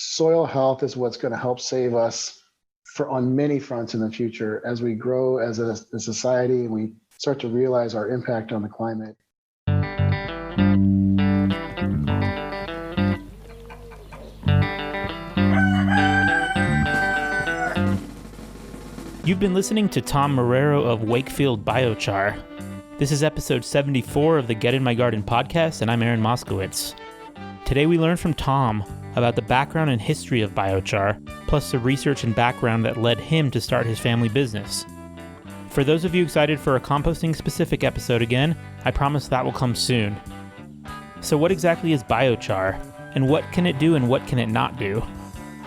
soil health is what's going to help save us on many fronts in the future as we grow as a society and we start to realize our impact on the climate. You've been listening to Tom Marrero of Wakefield BioChar. This is episode 74 of the Get in My Garden podcast, and I'm Aaron Moskowitz. Today we learned from Tom about the background and history of biochar, plus the research and background that led him to start his family business. For those of you excited for a composting-specific episode again, I promise that will come soon. So what exactly is biochar, and what can it do and what can it not do?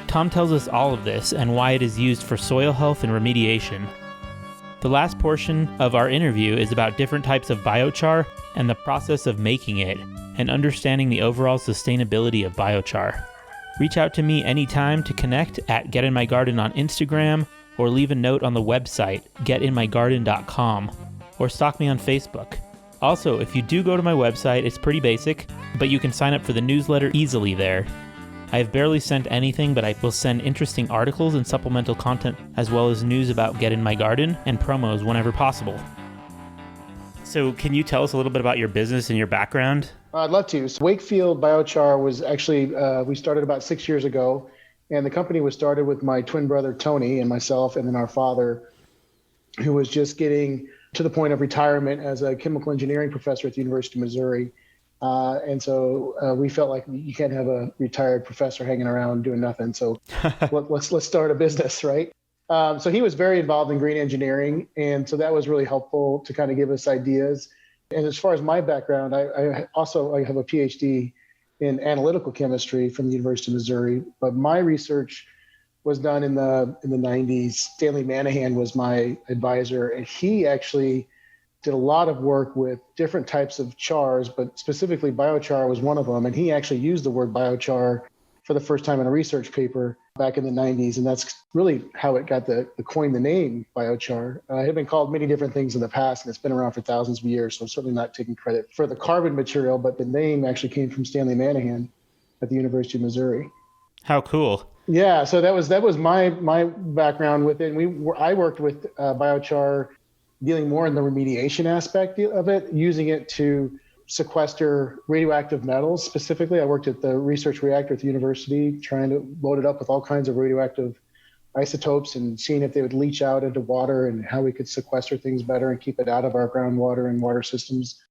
Tom tells us all of this and why it is used for soil health and remediation. The last portion of our interview is about different types of biochar and the process of making it, and understanding the overall sustainability of biochar. Reach out to me anytime to connect at Get in My Garden on Instagram, or leave a note on the website, getinmygarden.com, or stalk me on Facebook. Also, if you do go to my website, it's pretty basic, but you can sign up for the newsletter easily there. I have barely sent anything, but I will send interesting articles and supplemental content, as well as news about Get in My Garden and promos whenever possible. So can you tell us a little bit about your business and your background? I'd love to. So Wakefield BioChar was actually, we started about 6 years ago, and the company was started with my twin brother, Tony, and myself, and then our father, who was just getting to the point of retirement as a chemical engineering professor at the University of Missouri. And so we felt like you can't have a retired professor hanging around doing nothing. So let's start a business, right? So he was very involved in green engineering. And so that was really helpful to kind of give us ideas. And as far as my background, I have a PhD in analytical chemistry from the University of Missouri. But my research was done in the 90s. Stanley Manahan was my advisor, and he actually did a lot of work with different types of chars, but specifically biochar was one of them. And he actually used the word biochar for the first time in a research paper back in the 90s. And that's really how it got coined the name biochar. It had been called many different things in the past, and it's been around for thousands of years. So I'm certainly not taking credit for the carbon material, but the name actually came from Stanley Manahan at the University of Missouri. How cool. Yeah, so that was my background with it. I worked with biochar, dealing more in the remediation aspect of it, using it to sequester radioactive metals. Specifically, I worked at the research reactor at the university, trying to load it up with all kinds of radioactive isotopes and seeing if they would leach out into water and how we could sequester things better and keep it out of our groundwater and water systems,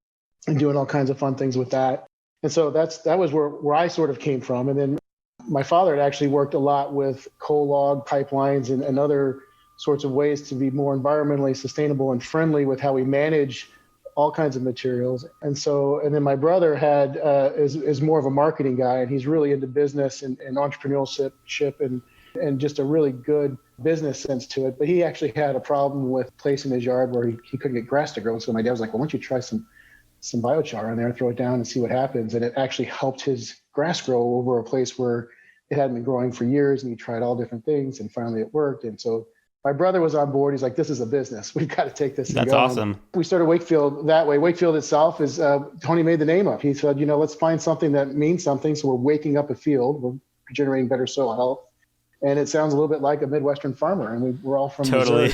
and doing all kinds of fun things with that. And so that was where I sort of came from. And then my father had actually worked a lot with coal log pipelines and other sorts of ways to be more environmentally sustainable and friendly with how we manage all kinds of materials. And then my brother is more of a marketing guy, and he's really into business and entrepreneurship and just a really good business sense to it. But he actually had a problem with a place in his yard where he couldn't get grass to grow. So my dad was like, well, why don't you try some biochar in there, throw it down and see what happens. And it actually helped his grass grow over a place where it hadn't been growing for years. And he tried all different things, and finally it worked. And so my brother was on board. He's like, this is a business. We've got to take this. That's awesome. We started Wakefield that way. Wakefield itself is, Tony made the name up. He said, let's find something that means something. So we're waking up a field. We're generating better soil health. And it sounds a little bit like a Midwestern farmer. And we're all from Totally.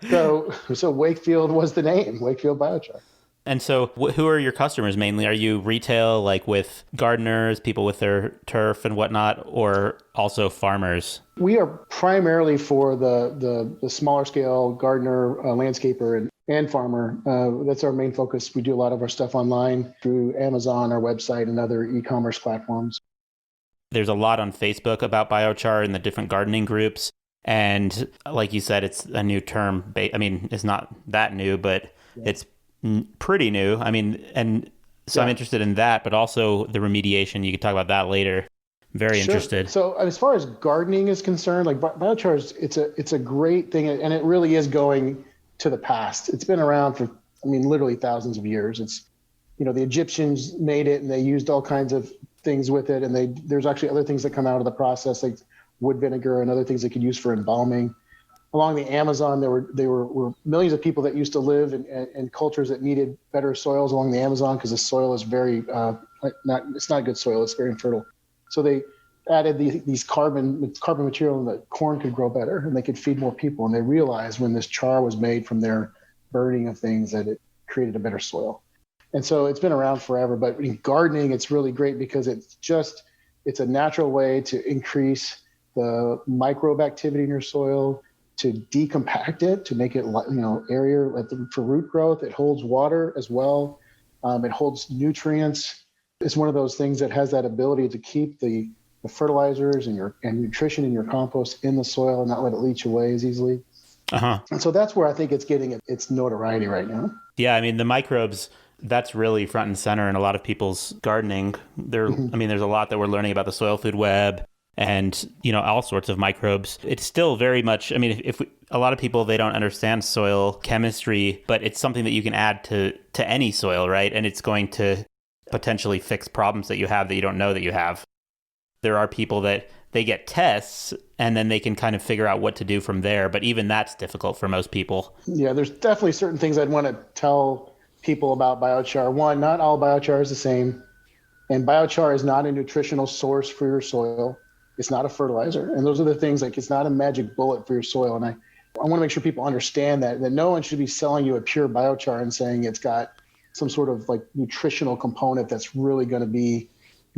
Missouri. So Wakefield was the name, Wakefield BioChar. And so who are your customers mainly? Are you retail, like with gardeners, people with their turf and whatnot, or also farmers? We are primarily for the smaller scale gardener, landscaper, and farmer. That's our main focus. We do a lot of our stuff online through Amazon, our website, and other e-commerce platforms. There's a lot on Facebook about biochar in the different gardening groups. And like you said, it's a new term. I mean, it's not that new, but it's pretty new. I mean, and so I'm interested in that, but also the remediation. You could talk about that later. Very interested. So as far as gardening is concerned, like biochar, it's a great thing, and it really is going to the past. It's been around for, literally thousands of years. It's, the Egyptians made it, and they used all kinds of things with it, and there's actually other things that come out of the process, like wood vinegar and other things they could use for embalming. Along the Amazon, there were millions of people that used to live in cultures that needed better soils along the Amazon, because the soil is very it's not good soil. It's very infertile. So they added these carbon material, and that corn could grow better and they could feed more people. And they realized when this char was made from their burning of things that it created a better soil. And so it's been around forever. But in gardening, it's really great because it's a natural way to increase the microbe activity in your soil, to decompact it, to make it airier for root growth. It holds water as well. It holds nutrients. It's one of those things that has that ability to keep the fertilizers and nutrition in your compost in the soil and not let it leach away as easily. And so that's where I think it's getting its notoriety right now. Yeah, I mean, the microbes, that's really front and center in a lot of people's gardening. I mean, there's a lot that we're learning about the soil food web and, all sorts of microbes. It's still very much, I mean, a lot of people, they don't understand soil chemistry, but it's something that you can add to any soil, right? And it's going to potentially fix problems that you have that you don't know that you have. There are people that they get tests and then they can kind of figure out what to do from there. But even that's difficult for most people. Yeah, there's definitely certain things I'd want to tell people about biochar. One, not all biochar is the same. And biochar is not a nutritional source for your soil. It's not a fertilizer. And those are the things, like it's not a magic bullet for your soil. And I want to make sure people understand that no one should be selling you a pure biochar and saying it's got some sort of like nutritional component that's really going to be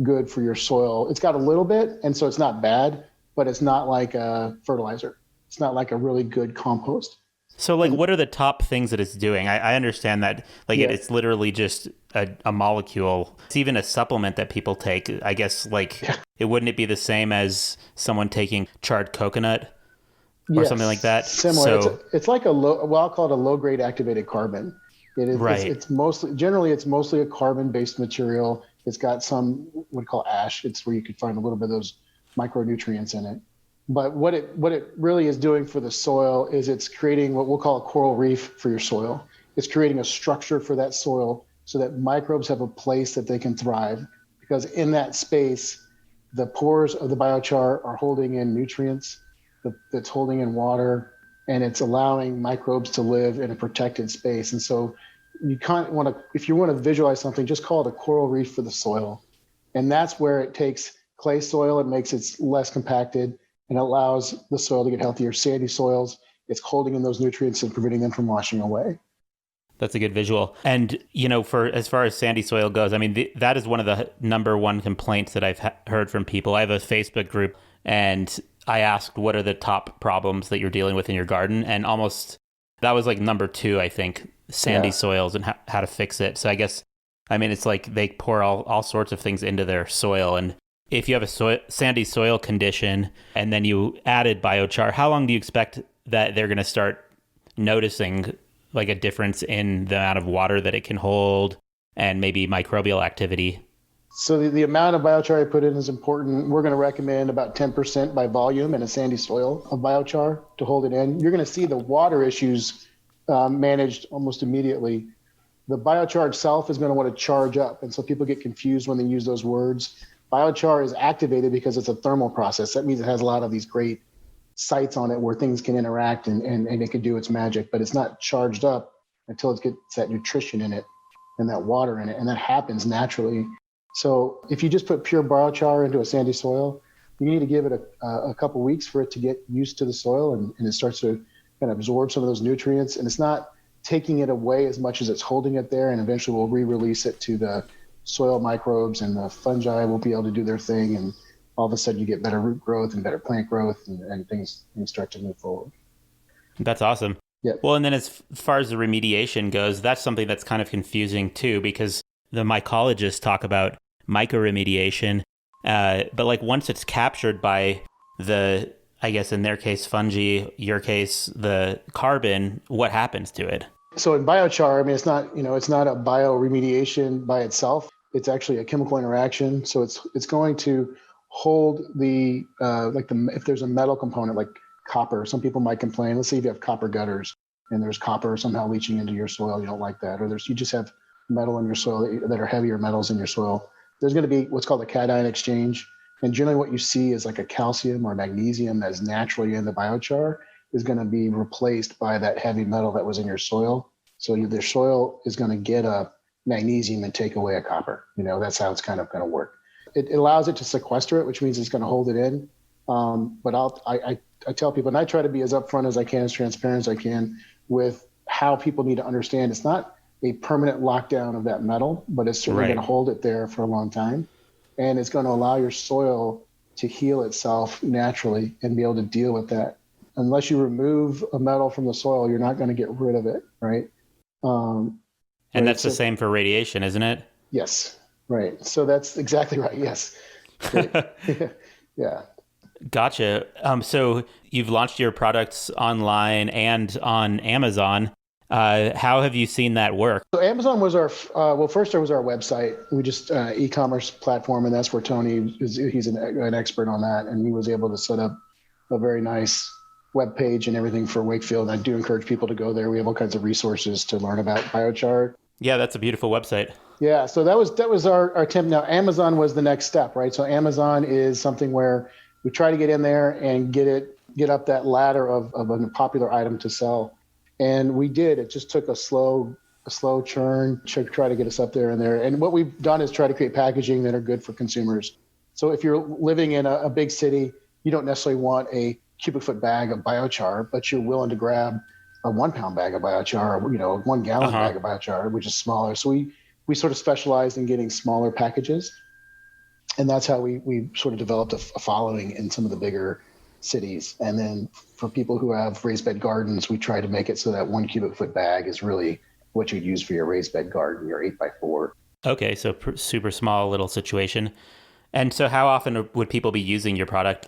good for your soil. It's got a little bit, and so it's not bad, but it's not like a fertilizer. It's not like a really good compost. So what are the top things that it's doing? I understand that it's literally just a molecule. It's even a supplement that people take. I guess it wouldn't it be the same as someone taking charred coconut or something like that? Similar. So, it's like I'll call it a low grade activated carbon. It is, right. It's mostly a carbon-based material. It's got some what we call ash. It's where you could find a little bit of those micronutrients in it. But what it really is doing for the soil is it's creating what we'll call a coral reef for your soil. It's creating a structure for that soil so that microbes have a place that they can thrive. Because in that space, the pores of the biochar are holding in nutrients, that's holding in water, and it's allowing microbes to live in a protected space. And so you can't want to, if you want to visualize something, just call it a coral reef for the soil. And that's where it takes clay soil, it makes it less compacted, and allows the soil to get healthier. Sandy soils, it's holding in those nutrients and preventing them from washing away. That's a good visual. And, for as far as sandy soil goes, I mean, that is one of the number one complaints that I've heard from people. I have a Facebook group, and I asked, what are the top problems that you're dealing with in your garden? And almost, that was like number 2, I think, sandy soils and how to fix it. So I guess, it's like they pour all sorts of things into their soil. And if you have a sandy soil condition and then you added biochar, how long do you expect that they're going to start noticing like a difference in the amount of water that it can hold and maybe microbial activity? So the amount of biochar I put in is important. We're going to recommend about 10% by volume in a sandy soil of biochar to hold it in. You're going to see the water issues managed almost immediately. The biochar itself is going to want to charge up. And so people get confused when they use those words. Biochar is activated because it's a thermal process. That means it has a lot of these great sites on it where things can interact and it can do its magic, but it's not charged up until it gets that nutrition in it and that water in it. And that happens naturally. So if you just put pure biochar into a sandy soil, you need to give it a couple weeks for it to get used to the soil and it starts to kind of absorb some of those nutrients. And it's not taking it away as much as it's holding it there. And eventually we'll re-release it to the soil microbes, and the fungi will be able to do their thing. And all of a sudden you get better root growth and better plant growth and things start to move forward. That's awesome. Yeah. Well, and then as far as the remediation goes, that's something that's kind of confusing too, because the mycologists talk about mycoremediation, but like once it's captured by the, I guess in their case, fungi, your case, the carbon, what happens to it? So in biochar, it's not, it's not a bioremediation by itself. It's actually a chemical interaction. So it's going to hold if there's a metal component like copper. Some people might complain. Let's say if you have copper gutters and there's copper somehow leaching into your soil, you don't like that. Or you just have metal in your soil that are heavier metals in your soil. There's going to be what's called a cation exchange. And generally what you see is like a calcium or magnesium that's naturally in the biochar is going to be replaced by that heavy metal that was in your soil. So their soil is going to get a magnesium and take away a copper. That's how it's kind of going to work. it allows it to sequester it, which means it's going to hold it in. But I tell people, and I try to be as upfront as I can, as transparent as I can with how people need to understand it's not a permanent lockdown of that metal, but it's certainly going to hold it there for a long time. And it's going to allow your soil to heal itself naturally and be able to deal with that. Unless you remove a metal from the soil, you're not going to get rid of it, right? And that's the same for radiation, isn't it? Yes, right. So that's exactly right. Yes. Yeah. Gotcha. So you've launched your products online and on Amazon. How have you seen that work? So Amazon was our, first there was our website. We just e-commerce platform, and that's where Tony he's an expert on that. And he was able to set up a very nice web page and everything for Wakefield. And I do encourage people to go there. We have all kinds of resources to learn about BioChar. Yeah, that's a beautiful website. Yeah, so that was our attempt. Now, Amazon was the next step, right? So Amazon is something where we try to get in there and get up that ladder of a popular item to sell. And we did. It just took a slow churn to try to get us up there and there. And what we've done is try to create packaging that are good for consumers. So if you're living in a big city, you don't necessarily want a cubic foot bag of biochar, but you're willing to grab a 1 pound bag of biochar, or, a 1 gallon bag of biochar, which is smaller. So we sort of specialized in getting smaller packages. And that's how we sort of developed a following in some of the bigger cities. And then for people who have raised bed gardens, we try to make it so that 1 cubic foot bag is really what you'd use for your raised bed garden, your 8x4. Okay, so super small little situation. And so how often would people be using your product?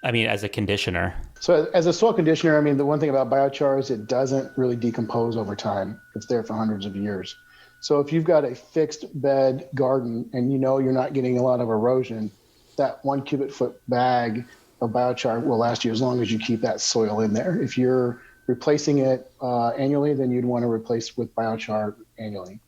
As a conditioner? So as a soil conditioner, the one thing about biochar is it doesn't really decompose over time. It's there for hundreds of years. So if you've got a fixed bed garden and you're not getting a lot of erosion, that 1 cubic foot bag of biochar will last you as long as you keep that soil in there. If you're replacing it annually, then you'd want to replace with biochar annually.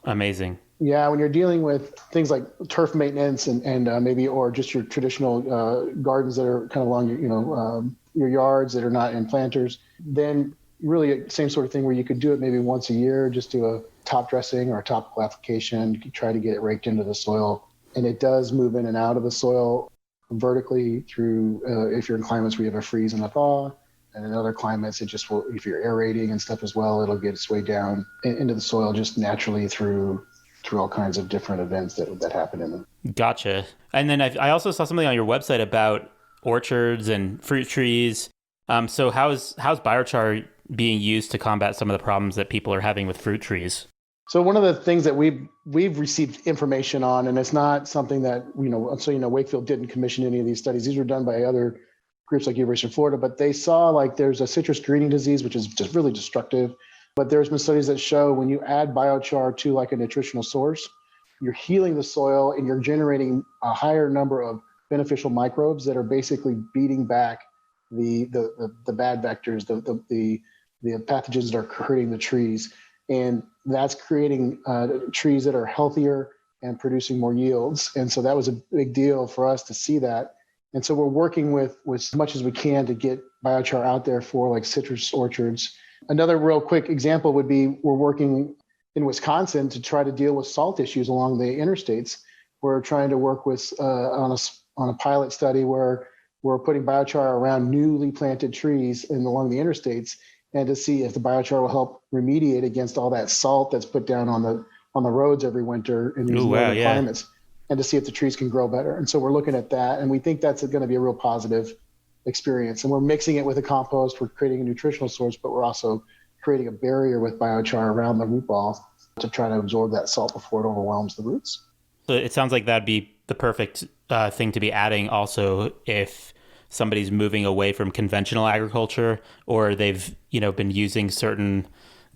Amazing. Yeah, when you're dealing with things like turf maintenance and maybe, or just your traditional gardens that are kind of along your yards that are not in planters, then really same sort of thing where you could do it maybe once a year, just do a top dressing or a topical application. You can try to get it raked into the soil, and it does move in and out of the soil vertically through, if you're in climates where you have a freeze and a thaw, and in other climates, it just will, if you're aerating and stuff as well, it'll get its way down into the soil just naturally through all kinds of different events that happen in them. Gotcha. And then I also saw something on your website about orchards and fruit trees. So how's biochar being used to combat some of the problems that people are having with fruit trees? So one of the things that we've received information on, and it's not something that, Wakefield didn't commission any of these studies. These were done by other groups like University of Florida, but they saw there's a citrus greening disease, which is just really destructive. But there's been studies that show when you add biochar to a nutritional source, you're healing the soil and you're generating a higher number of beneficial microbes that are basically beating back the bad vectors, the pathogens that are hurting the trees. And that's creating trees that are healthier and producing more yields. And so that was a big deal for us to see that. And so we're working with as much as we can to get biochar out there for citrus orchards. Another real quick example would be we're working in Wisconsin to try to deal with salt issues along the interstates. We're trying to work with on a pilot study where we're putting biochar around newly planted trees along the interstates, and to see if the biochar will help remediate against all that salt that's put down on the roads every winter in these northern climates, and to see if the trees can grow better. And so we're looking at that, and we think that's going to be a real positive experience. And we're mixing it with a compost. We're creating a nutritional source, but we're also creating a barrier with biochar around the root ball to try to absorb that salt before it overwhelms the roots. So it sounds like that'd be the perfect thing to be adding also if somebody's moving away from conventional agriculture, or they've been using certain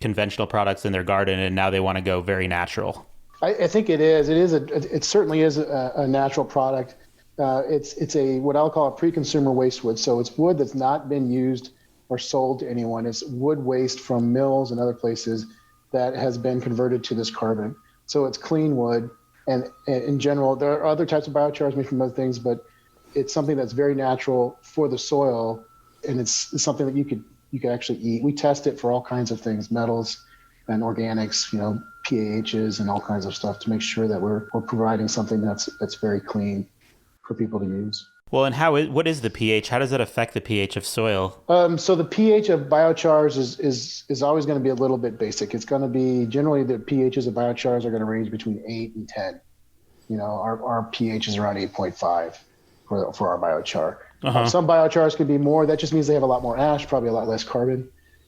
conventional products in their garden and now they want to go very natural. I think it is. It certainly is a natural product. It's a what I'll call a pre-consumer waste wood. So it's wood that's not been used or sold to anyone. It's wood waste from mills and other places that has been converted to this carbon. So it's clean wood. And in general, there are other types of biochars made from other things, but it's something that's very natural for the soil, and it's something that you could actually eat. We test it for all kinds of things, metals, and organics, PAHs and all kinds of stuff to make sure that we're providing something that's very clean for people to use. Well, and what is the pH? How does that affect the pH of soil? So the pH of biochars is always going to be a little bit basic. It's going to be generally the pHs of biochars are going to range between 8 and 10. Our pH is around 8.5 for our biochar. Some biochars could be more. That just means they have a lot more ash, probably a lot less carbon.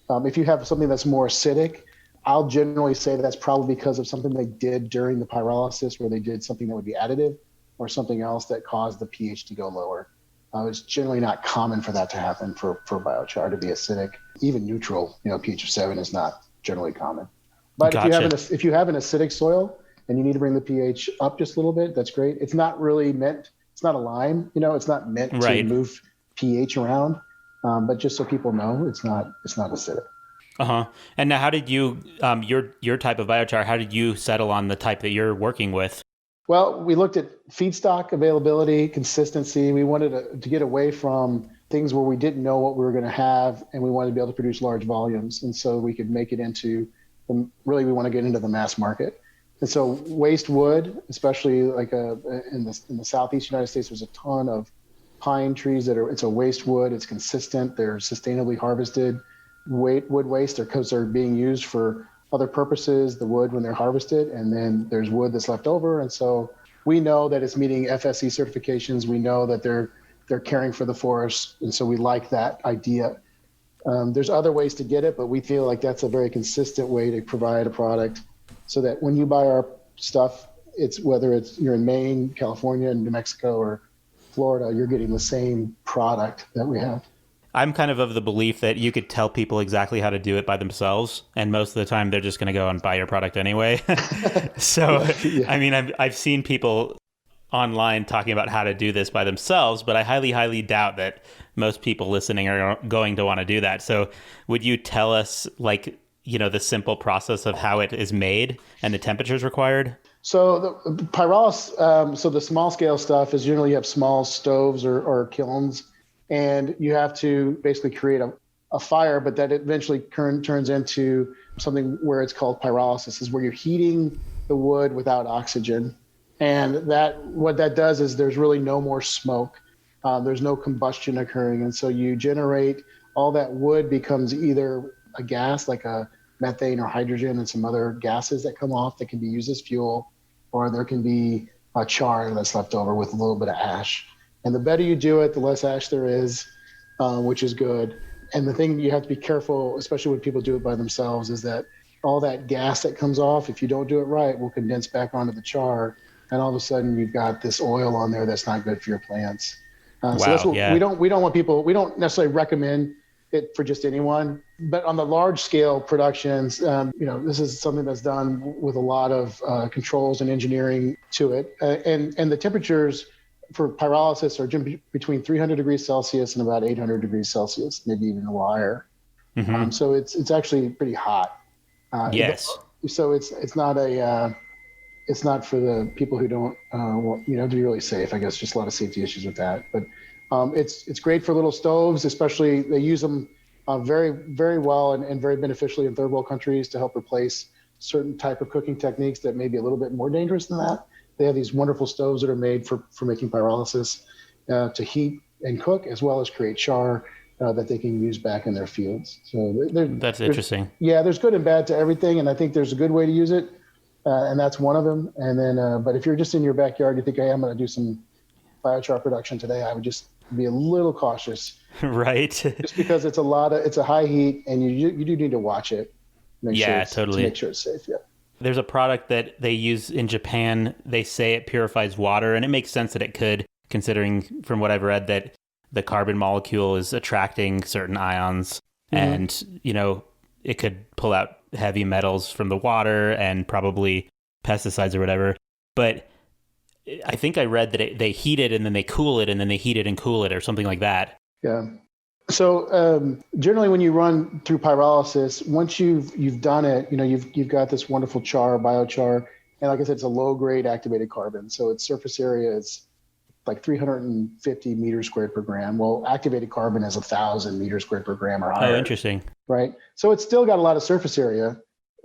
If you have something that's more acidic, I'll generally say that's probably because of something they did during the pyrolysis, where they did something that would be additive or something else that caused the pH to go lower. It's generally not common for that to happen for biochar to be acidic. Even neutral, pH of 7 is not generally common. But Gotcha. if you have an acidic soil and you need to bring the pH up just a little bit, that's great. It's not really meant, it's not a lime, it's not meant to move pH around. But just so people know, it's not acidic. And now how did you, your type of biochar, how did you settle on the type that you're working with? Well, we looked at feedstock availability, consistency. We wanted to get away from things where we didn't know what we were going to have, and we wanted to be able to produce large volumes. And so we could make it into, we want to get into the mass market. And so waste wood, especially like in the southeast United States, there's a ton of pine trees it's a waste wood. It's consistent. They're sustainably harvested wood waste because they're being used for other purposes, the wood when they're harvested, and then there's wood that's left over. And so we know that it's meeting FSC certifications. We know that they're caring for the forest. And so we like that idea. There's other ways to get it, but we feel like that's a very consistent way to provide a product so that when you buy our stuff, whether you're in Maine, California, New Mexico, or Florida, you're getting the same product that we have. I'm kind of the belief that you could tell people exactly how to do it by themselves, and most of the time they're just going to go and buy your product anyway. So, yeah. I mean, I've seen people online talking about how to do this by themselves, but I highly, highly doubt that most people listening are going to want to do that. So would you tell us, the simple process of how it is made and the temperatures required? So the pyrolysis, so the small scale stuff is generally you have small stoves or kilns, and you have to basically create a fire, but that eventually turns into something where it's called pyrolysis, is where you're heating the wood without oxygen. And what that does is there's really no more smoke. There's no combustion occurring. And so you generate, all that wood becomes either a gas like a methane or hydrogen and some other gases that come off that can be used as fuel, or there can be a char that's left over with a little bit of ash. And the better you do it, the less ash there is, which is good. And the thing you have to be careful, especially when people do it by themselves, is that all that gas that comes off, if you don't do it right, will condense back onto the char. And all of a sudden you've got this oil on there that's not good for your plants. So that's what we don't want people, we don't necessarily recommend it for just anyone, but on the large scale productions, this is something that's done with a lot of controls and engineering to it. And the temperatures for pyrolysis are between 300 degrees Celsius and about 800 degrees Celsius, maybe even higher. Mm-hmm. So it's actually pretty hot. Yes. So it's not it's not for the people who don't to be really safe. I guess just a lot of safety issues with that. But it's great for little stoves, especially they use them very, very well and very beneficially in third world countries to help replace certain type of cooking techniques that may be a little bit more dangerous than that. They have these wonderful stoves that are made for making pyrolysis to heat and cook, as well as create char that they can use back in their fields. So that's interesting. There's good and bad to everything, and I think there's a good way to use it, and that's one of them. And then, but if you're just in your backyard, you think, hey, I'm going to do some biochar production today, I would just be a little cautious, right? Just because it's a high heat, and you do need to watch it. Totally. To make sure it's safe. Yeah. There's a product that they use in Japan. They say it purifies water, and it makes sense that it could, considering from what I've read that the carbon molecule is attracting certain ions, and it could pull out heavy metals from the water and probably pesticides or whatever. But I think I read that they heat it and then they cool it and then they heat it and cool it or something like that. Yeah. So generally, when you run through pyrolysis, once you've done it, you've got this wonderful char, biochar, and like I said, it's a low grade activated carbon. So its surface area is like 350 meters squared per gram. Well, activated carbon is 1,000 meters squared per gram or higher. Oh, interesting. Right. So it's still got a lot of surface area,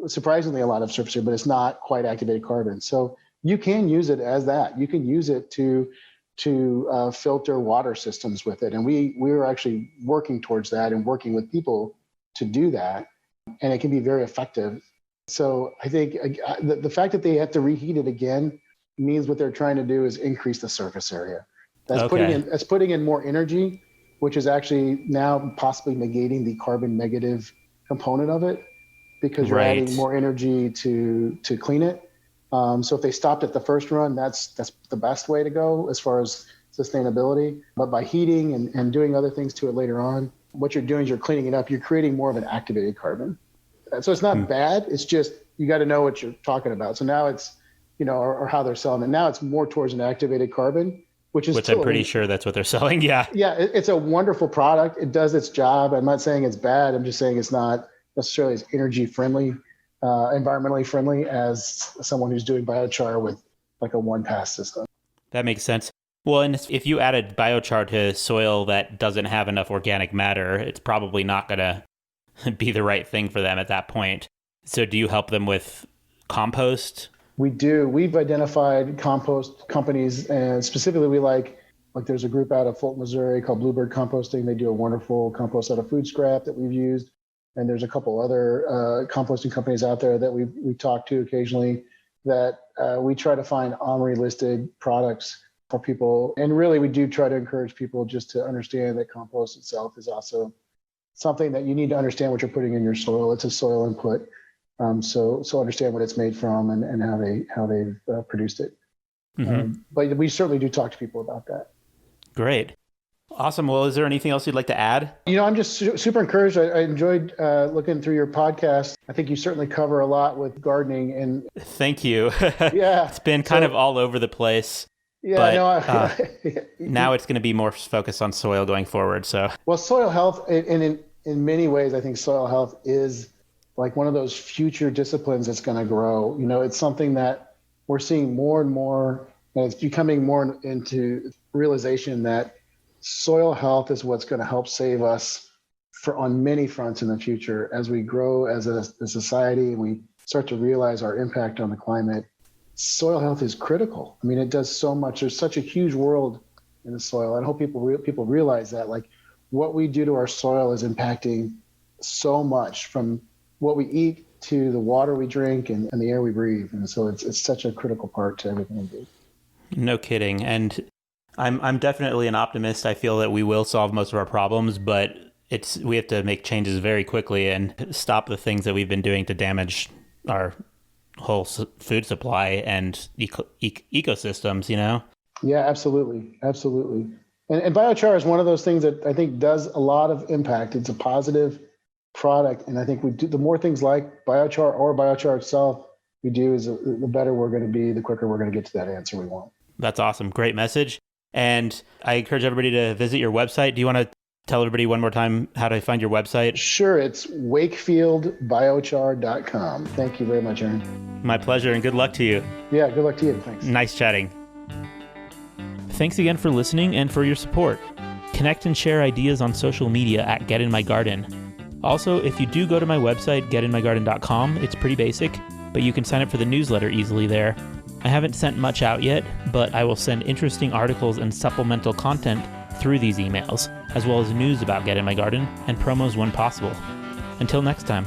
surprisingly a lot of surface area, but it's not quite activated carbon. So you can use it as that. You can use it to filter water systems with it. And we were actually working towards that and working with people to do that. And it can be very effective. So I think the fact that they have to reheat it again means what they're trying to do is increase the surface area. That's putting in more energy, which is actually now possibly negating the carbon negative component of it, because you're adding more energy to clean it. So if they stopped at the first run, that's the best way to go as far as sustainability. But by heating and doing other things to it later on, what you're doing is you're cleaning it up. You're creating more of an activated carbon. So it's not bad. It's just you got to know what you're talking about. So now it's, or how they're selling it. Now it's more towards an activated carbon, which I'm pretty sure that's what they're selling. Yeah. Yeah, it's a wonderful product. It does its job. I'm not saying it's bad. I'm just saying it's not necessarily as energy friendly, environmentally friendly as someone who's doing biochar with like a one-pass system. That makes sense. Well, and if you added biochar to soil that doesn't have enough organic matter, it's probably not going to be the right thing for them at that point. So do you help them with compost? We do. We've identified compost companies, and specifically we like there's a group out of Fulton, Missouri called Bluebird Composting. They do a wonderful compost out of food scrap that we've used. And there's a couple other composting companies out there that we talk to occasionally that we try to find OMRI listed products for people. And really, we do try to encourage people just to understand that compost itself is also something that you need to understand what you're putting in your soil. It's a soil input. So understand what it's made from and how they've produced it. Mm-hmm. But we certainly do talk to people about that. Great. Awesome. Well, is there anything else you'd like to add? I'm just super encouraged. I enjoyed looking through your podcast. I think you certainly cover a lot with gardening. And thank you. Yeah. It's been kind of all over the place. Yeah. But now it's going to be more focused on soil going forward. So, well, soil health, and in many ways, I think soil health is like one of those future disciplines that's going to grow. It's something that we're seeing more and more, and it's becoming more into realization that soil health is what's going to help save us on many fronts in the future as we grow as a society and we start to realize our impact on the climate. Soil health is critical. I mean, it does so much. There's such a huge world in the soil. I hope people realize that, like, what we do to our soil is impacting so much, from what we eat to the water we drink and the air we breathe. And so it's such a critical part to everything we do. No kidding. And I'm definitely an optimist. I feel that we will solve most of our problems, but we have to make changes very quickly and stop the things that we've been doing to damage our whole food supply and ecosystems, Yeah, absolutely. And biochar is one of those things that I think does a lot of impact. It's a positive product, and I think we do the more things like biochar or biochar itself we do, is the better we're going to be, the quicker we're going to get to that answer we want. That's awesome. Great message. And I encourage everybody to visit your website. Do you want to tell everybody one more time how to find your website? Sure. It's wakefieldbiochar.com. Thank you very much, Aaron. My pleasure, and good luck to you. Yeah, good luck to you. Thanks. Nice chatting. Thanks again for listening and for your support. Connect and share ideas on social media at Get In My Garden. Also, if you do go to my website, getinmygarden.com, it's pretty basic, but you can sign up for the newsletter easily there. I haven't sent much out yet, but I will send interesting articles and supplemental content through these emails, as well as news about Get In My Garden and promos when possible. Until next time.